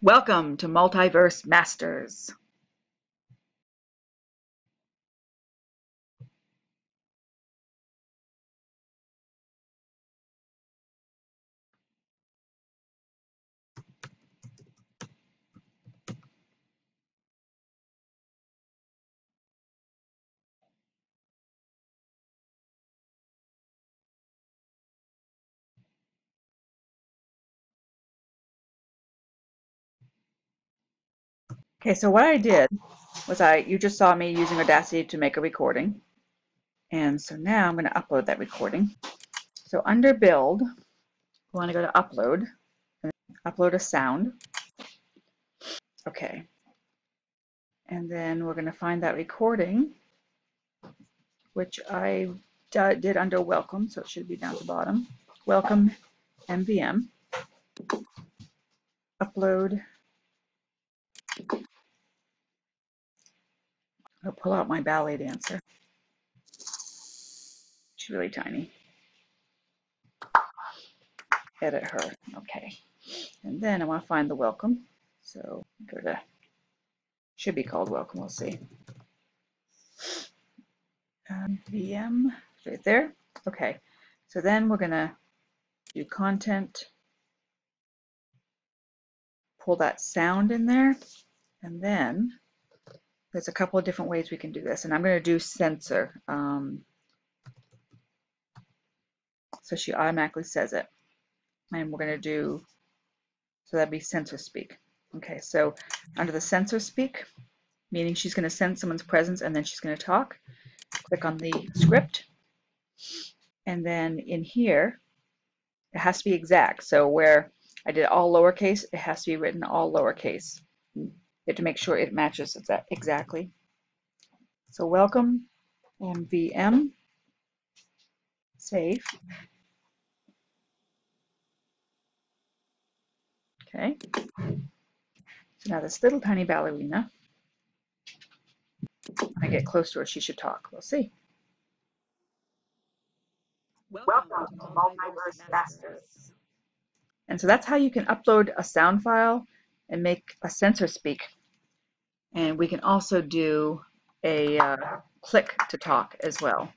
Welcome to Multiverse Masters. Okay, so what I did was you just saw me using Audacity to make a recording. And so now I'm going to upload that recording. So under Build, we want to go to Upload, and upload a sound. Okay. And then we're going to find that recording, which I did under Welcome, so it should be down at the bottom. Welcome MVM. Upload. I'll pull out my ballet dancer. She's really tiny. Edit her. Okay. And then I want to find the welcome. So go to, should be called welcome, we'll see. VM, right there. Okay. So then we're going to do content, pull that sound in there, and then there's a couple of different ways we can do this. And I'm going to do censor. So she automatically says it. And we're going to do, so that'd be censor speak. Okay, so under the censor speak, meaning she's going to sense someone's presence and then she's going to talk, click on the script. And then in here, it has to be exact. So where I did all lowercase, it has to be written all lowercase. You have to make sure it matches exactly. So welcome, MVM, save. Okay. So now this little tiny ballerina, when I get close to her, she should talk. We'll see. Welcome to Multiverse Masters. And so that's how you can upload a sound file and make a censor speak. And we can also do a click to talk as well.